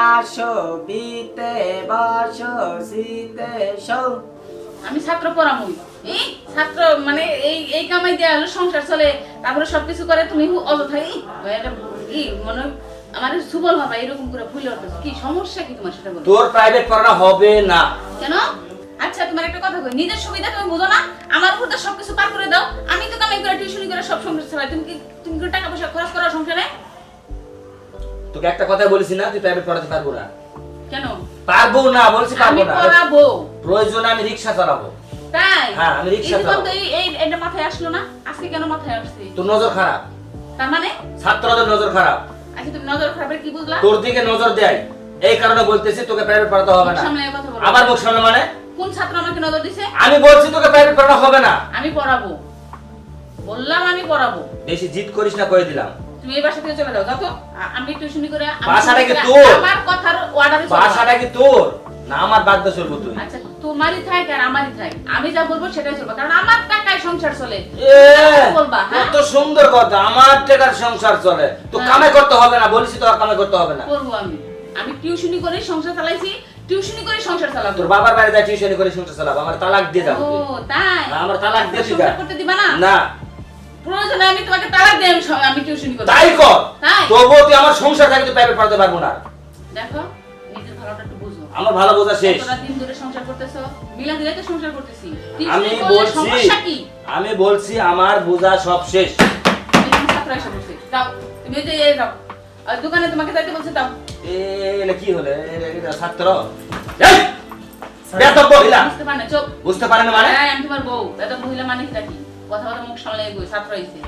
আসো বিতে বসো শীতে শো। আমি ছাত্র পড়ামই এই ছাত্র মানে এই কামাই দিয়ে হলো সংসার চলে, তারপরে সবকিছু করে তুমি অযথাই এটা মনে আমার সুবল বাবা এরকম করে ভুলে উঠতেছে। কি সমস্যা কি তোমার সাথে বলো? তোর প্রাইভেট পড়ানো হবে না। কেন? আচ্ছা তোমার একটা কথা কই, নিজের সুবিধা তুমি বুঝো না, আমার উপর তো সবকিছু পার করে দাও। আমি তো কামাই করে টিউশনি করে সব সংসার চালাই, তুমি কি টাকা পয়সা খরচ করো সংসারে? তোকে একটা কথাই বলেছি না, তুই প্রাইভেট পড়াতে পারবো না। কেন পারবো না বলছি, পারবো না। আমি পড়াবো, প্রয়োজনে আমি রিকশা চালাবো। তাই? হ্যাঁ, আমি রিকশা চালাবো। এই এটা মাথায় আসলো না আজকে? কেন মাথায় আসছে? তোর নজর খারাপ। তার মানে ছাত্রদের নজর খারাপ। আচ্ছা তুমি নজর খারাপের কি বুঝলা? তোর দিকে নজর দেয়, এই কারণে বলতেছি তোকে প্রাইভেট পড়াতে হবে না। সামনে কথা বলো। আবার মুখ সামনে মানে? কোন ছাত্র আমাকে নজর দিছে? আমি বলছি তোকে প্রাইভেট পড়ানো হবে না। আমি পড়াবো, বললাম আমি পড়াবো। বেশি জিদ করিস না, কয়ে দিলাম। তুমি এই বাসা থেকে চলে যাও, যাও তো। আমি টিউশনি করে বাসাটা কি তোর? আমার কথার অর্ডারে চলো। বাসাটা কি তোর না আমার বাধ্য চলবো তুই? আচ্ছা তোমারই থাক আর আমারই থাক, আমি যা বলবো সেটাই চলবে, কারণ আমার টাকায় সংসার চলে। বলবা হ্যাঁ? কত সুন্দর কথা, আমার টাকার সংসার চলে, তো কামাই করতে হবে না বলিস, তো আর কামাই করতে হবে না। করবো আমি টিউশনি করে সংসার চালাইছি, টিউশনি করে সংসার চালাবো। তোর বাবার বাড়ি যা টিউশনি করে সংসার চালাবো, আমার তালাক দিয়ে দাও। ও তাই? না, আমার তালাক দিয়ে দিবা। সংসার করতে দিবা না? না। প্রয়োজনে আমি তোমাকে তালাক দেই, আমি টিউশনি করব। তাই কর। তাই? তবুও তুই আমার সংসার থেকে তুই প্রাইভেট পড়াতে পারবো না। দেখো নিজের ভালোটা একটু বুঝো। আমার ভালো বোঝা শেষ। তোরা দিন ধরে সংসার করতেছো, মিলা দিলে তো সংসার করতেছি। আমি টিউশনি করলে সমস্যা কি? বলছি আমার বোঝা সব শেষ। এখানে ছাত্র এসে বসে যাও, তুমি ওই যে যাও আর দোকানে তোমাকে যাইতে বলছে যাও। এটা কি হলো? এটা ছাত্র এই বেয়াদব মহিলা। বুঝতে পারে না, চুপ। বুঝতে পারে না মানে? আমি তোমার বউ, বেয়াদব মহিলা মানে কি? কথা কথা মুখ সামলে এগোয়, ছাত্র আইছে।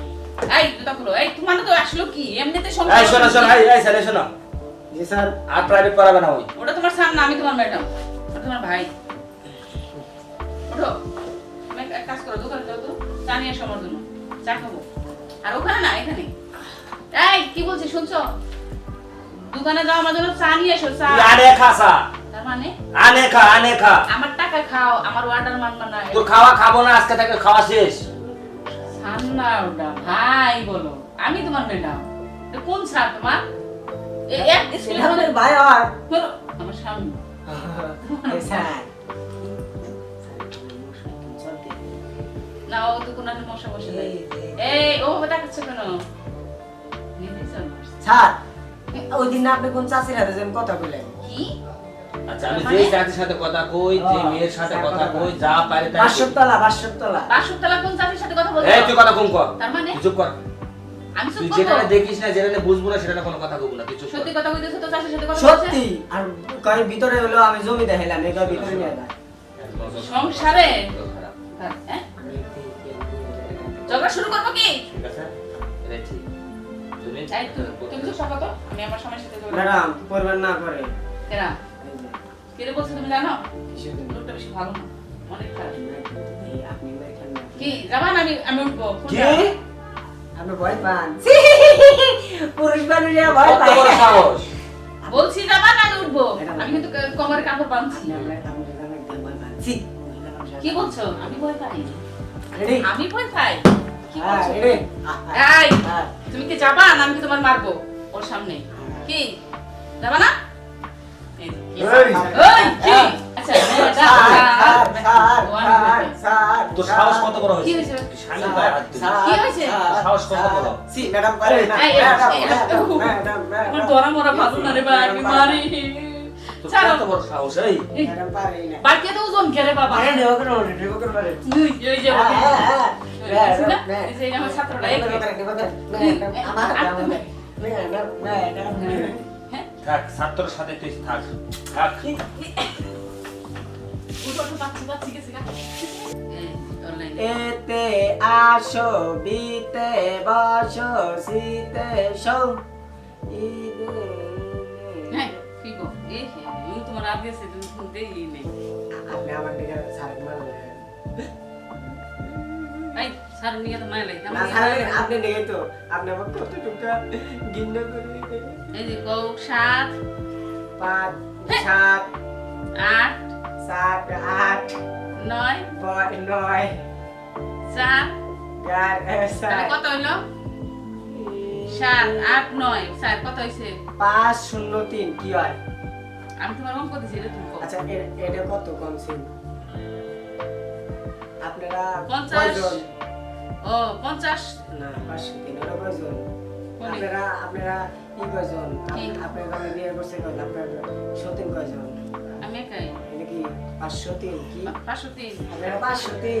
এই জুতা খুলো। এই তোমার তো আসলো কি? এমনিতে সংসার। এই শোনো শোনো, এই স্যার শোনো। জি স্যার। আর প্রাইভেট পড়াবে না ওই। ওটা তোমার স্যার না, আমি তোমার ম্যাডাম, ওটা তোমার ভাই। ওঠো, তুমি এক কাজ করো, দোকানে যাও তো, চা নিয়ে এসো আমার জন্য, চা খাবো। আর ওখানে না, এখানে। এই কি বলছি শুনছো? দোকানে যাও, আমার জন্য চা নিয়ে এসো। চা আনে খাসা। তার মানে আনে খা। আমার টাকা খাও, আমার অর্ডার মানবা না। তোর খাওয়া খাবো না, আজকে থেকে খাওয়া শেষ। সান্না ওটা ভাই বলো, আমি তোমার ম্যাডাম। কোন স্যার তোমার? এক স্কুলে আমাদের ভাই আর ধরো, আমার সামনে। স্যার না ও তো কোনো মশা বসে নাই। এই ও দেখাচ্ছে কেন? স্যার ওই দিন আপনি কোন চাষির হাতে যেন কথা বললেন? কি? আচ্ছা আমি যে জাতির সাথে কথা কই, যে মেয়ের সাথে কথা কই, যা পারে তাই। বাসতলা বাসুতলা কোন চাচির সাথে কথা বলছো? এই তুই কথা কম কর। তার মানে চুপ কর। আমি তুই চুপ যেটা করব? দেখিস না, যেটা বুঝবো না, সেটা কোনো কথা কইবো না, তুই চুপ কর। সত্যি কথা কইতেছো তো চাচির সাথে কথা বলছো? সত্যি। আর কয় ভিতরে হলো আমি জমি দেখাইলাম, এই কয় ভিতরে নিয়ে না সংসারে খারাপ। হ্যাঁ? ঝগড়া শুরু করবো কি? ঠিক আছে? এটা ঠিক। তুমি এই তুমি চুপ থাকো তো, আমি আমার স্বামীর সাথে কথা ম্যাডাম করবেন না করে কেরা? কে রে বলছো তুমি জানো? লোকটা বেশি ভালো না, অনেক খারাপ। আপনি দেখেন না কি যাবা না? আমি উঠবো। কি? আপনি ভয় পান? পুরুষ মানুষরা ভয় কত পায়। বড় সাহস? বলছি যাবা না? আমি উঠবো। আমি কিন্তু কোমরে কাপড় বাঁধছি। কি বলছো? আমি ভয় পাই? আমি ভয় পাই? কি বলছো? এই তুমি কি যাবা না? আমি কি তোমার মারবো ওর সামনে? কি যাবা না? এই কি? আচ্ছা তোর সাহস কত বড় কি হয়েছে? হয়েছে? তুই স্বামীর গায়ে হাত দিলি। কি হয়েছে? সাহস কত বড়? ম্যাডাম পারেন না। আমার ধরা মরা ভালো না রে ভাই, আমি মারি। তোর ছাড়ো। কত বড় সাহস? এই ম্যাডাম পারেন না। বাড়িতে তো ওজন কেরে বাবা। পারেন না, ওকে ওকে ওকে পারেন। এই যে হ্যাঁ, হ্যাঁ, এই যে না, এই যে আমার ছাত্রটা এই হ্যাঁ থাক, ছাত্রের সাথে তুই থাক। থাক। উঠো পাচ্ছি গেছে গা। অনলাইন এতে আসো বিতে বসো শীতে শো হ্যাঁ কি গো এই তোমার আগে আছে তুমি শুনতেই নেই। আপনি আমার দিকে সারেন মারবেন এই স্যার নিয়ে তো মাইলে না সারেন আপনি দিকে তো আপনি আমার কত টাকা গিন্না করে এই যে কৌ 7 5 7 8 7 8 9 9 4 4 কত হইলো? 7 8 9 স্যার কত হইছে? 503 কি হয়? আমি তোমার অঙ্ক দিছি এটা তুমি কও। আচ্ছা এটা কত কম ছিল আপনারা 50 কয়জন? ও 50 না 503 ওরা কয়জন? কোনে? আপনারা কি কয়জন? কি? আপনারা আমি বিয়ে করছে কয়জন? আপনারা সতীন কয়জন? আমি একাই এটা কি 503 কি? 503 আপনারা 503?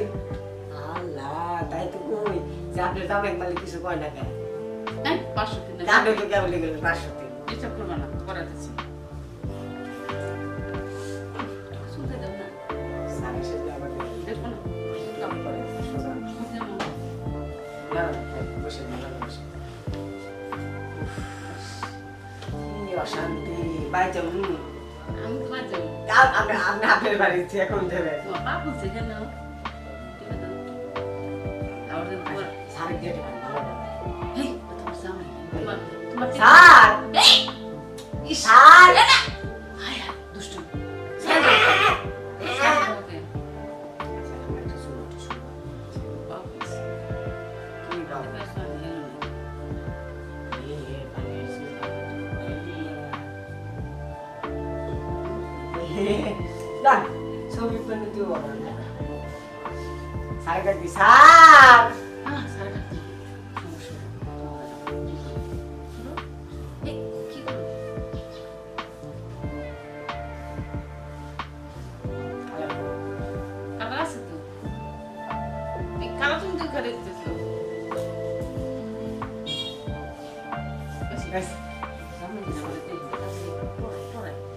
আল্লাহ তাই তো কই যে আপনার জামাই মালিক কিছু কয় না কেন? হ্যাঁ 503 না জানো তো কেমন লিখলেন 503? ডিস্টার্ব করবা না করা দিচ্ছি শুনতে দাও না সারা শেষ আবার দেখো না কাম করে সোজা বুঝতে মন না বসে না বসে কি অশান্তি বাইতে আমি তো বাদ যাবো আপনি আপনার বাড়িতে এখন দেবেন বাবা বলছে কেন ঠিক আছে আবার তোমার সারে দিয়ে দেবেন ভালো করে। হেই তোমার সামনে তোমার স্যার এই স্যার না হায় দুষ্টু স্যার স্যার ওকে বাবা কি বাবা না ছবি পেলে তুই বলো না স্যার কাকি স্যার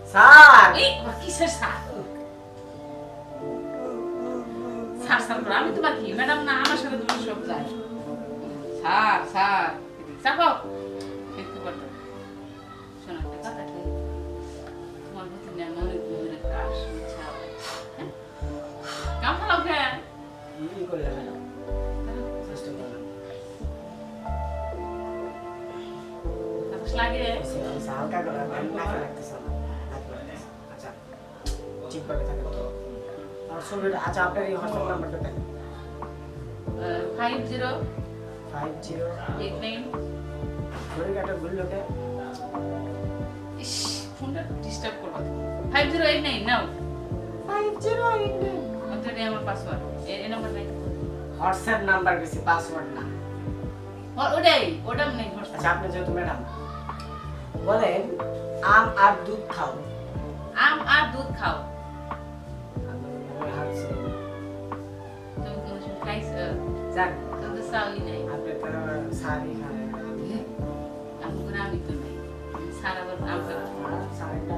স্যার আমি তোমার কি ম্যাডাম না আমার সাথে তোমার সব যায় স্যার স্যার চাপো একটু কথা শোনো একটা কথা কি তোমার প্রতি না অনেক গভীর ক্রাশ ইচ্ছা কেমন ফেলাও কে কি করলে ম্যাডাম চেষ্টা করলাম লাগে হালকা করে নাকে লাগতেছে না আচ্ছা ঠিকভাবে থাকে তো আর ছবিটা আচ্ছা আপনার এই হোয়াটসঅ্যাপ নাম্বারটা দেন 50 50 89 ঘড়ি কাটা গুলোকে ইস ফোনটা ডিস্টার্ব করো 5089 নাও 5089 ওটাই আমার পাসওয়ার্ড এই নাম্বার নাই হোয়াটসঅ্যাপ নাম্বার বেশি পাসওয়ার্ড না ওটা নেই আচ্ছা আপনি যেহেতু ম্যাডাম বলেন আম আর দুধ খাও আম আর দুধ খাও আমি হাসছি তুমি কোন সময় খাইছো যাক তুমি তো সাউই নাই আপনি তো সারি খান আমি কোন আমি তো নাই সারা বার আম খাও সারিটা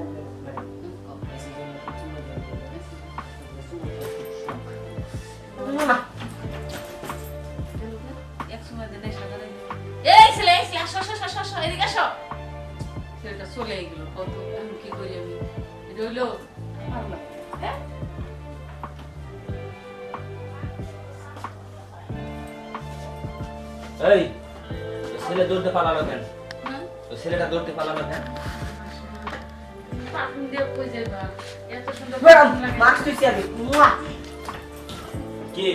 এক সময় দিনে সকালে এই ছেলে আসো আসো আসো আসো এদিকে আসো ছেলেটা চলে গেল কত আমি কি করি আমি এটা হইলো ভালো লাগে হ্যাঁ এই ছেলে দৌড়তে পালালো কেন হ্যাঁ ওই ছেলেটা দৌড়তে পালালো কেন পাকুন দিয়ে কই যাইবা এত সুন্দর ম্যাডাম পাকুন লাগে। মাস্ক তুইছি আমি মুয়া কি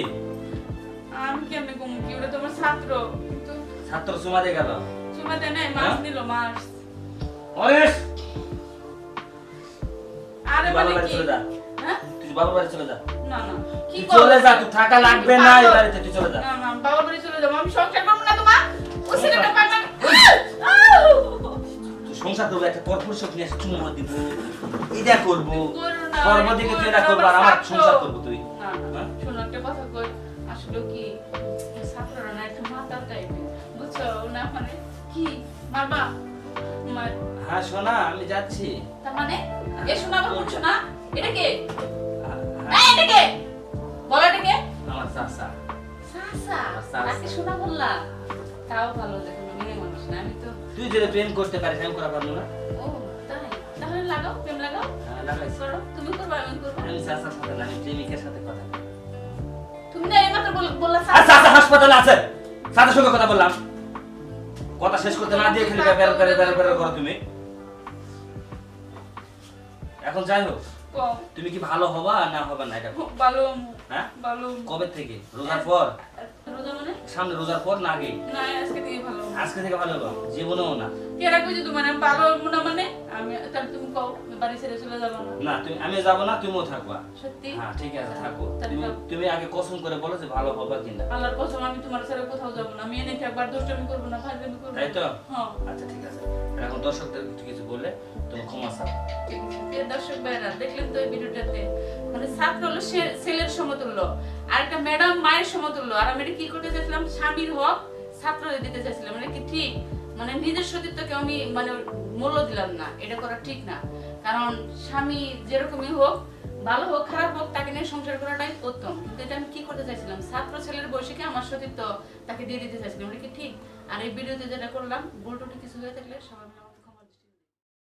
আমি কেমনে কমু কি ওটা তোমার ছাত্র কিন্তু ছাত্র সমাজে গেল সুমাতে নাই মাছ নিল মাছ অনেশ আরে বাবার মানে বাড়ি কি চলে যা হ্যাঁ তুই বাবার বাড়ি চলে যা না না কি তুই করো? চলে যা তুই থাকা লাগবে না এই বাড়িতে তুই চলে যা না না বাবার বাড়ি চলে যাবো আমি সংসার করবো না তোমার ও ছেলেটা পাগলা তুই সংসার করবো একটা পরপুরুষ নিয়ে এসে চুমো দিব এটা করবো করো না, সর্বদিকে তুই এটা করো করবো না, আর আমার ছাত্র। সংসার করবো তুই না না হ্যাঁ? শোনো একটা কথা কই আসলে কি ছাত্ররা না একটু মাতাল টাইপের বুঝছো না মানে কি মারবা মার হ্যাঁ সোনা আমি যাচ্ছি তার মানে এ শোনা আবার বলছো না এটা কে হ্যাঁ, এই এটা কে বলো এটা কে আমার চাচা সাসা সাসা। তাকে শোনা বললা তাও ভালো দেখো মেয়ে মানুষ না আমি তো তুই যদি প্রেম করতে পারিস আমি করা পারবো না ও তাই তাহলে লাগাও প্রেম লাগাও হ্যাঁ, লাগাইছি। করো তুমি করবা আমি করবো আমি চাচার সাথে না আমি প্রেমিকের সাথে কথা বলি। তুমি না এইমাত্র বললা আর চাচা হাসপাতালে আছে চাচার সঙ্গে কথা বললাম কথা শেষ করতে না দিয়ে খালি বের করো তুমি এখন যাই হোক কম তুমি কি ভালো হবা না হবে না এটা বলো। ভালো হ্যাঁ ভালো কবে থেকে রোজার পর রোজা মানে সামনে রোজার পর না আগে না আজকে থেকে ভালো আজকে থেকে ভালো হলো জীবনেও না কেরা কইছে তোমার আমি ভালো না মানে আমি আমি তাহলে তুমি কও বাড়ি ছেড়ে চলে যাবো না না তুমি আমি যাব না তুমিও থাকবা সত্যি হ্যাঁ ঠিক আছে থাকো তাহলে তুমি তুমি আগে কসম করে বলো যে ভালো হবে কিনা আল্লাহর কসম আমি তোমার ছেড়ে কোথাও যাবো না আমি এনে একবার দুষ্টামি করবো না ফাজলামি করবো তাই তো হ্যাঁ আচ্ছা ঠিক আছে এখন দর্শকদের কিছু বলে তুমি ক্ষমা চাও ঠিক আছে। প্রিয় দর্শক ভাইরা দেখলেন তো এই ভিডিওটাতে মানে ছাত্র হলো ছেলের সমতুল্য আর একটা ম্যাডাম মায়ের সমতুল্য আর আমি এটা কি করতে চাইছিলাম স্বামীর হক ছাত্রদের দিতে চাইছিলাম মানে কি ঠিক মানে নিজের সতীত্বকে আমি মানে মূল্য দিলাম না এটা করা ঠিক না কারণ স্বামী যেরকমই হোক ভালো হোক খারাপ হোক তাকে নিয়ে সংসার করাটাই উত্তম কিন্তু এটা আমি কি করতে চাইছিলাম ছাত্র ছেলের বয়সীকে আমার সতীত্ব তাকে দিয়ে দিতে চাইছিলাম এটা কি ঠিক আর এই ভিডিওতে যেটা করলাম ভুল টুটি কিছু হয়ে থাকলে সবাই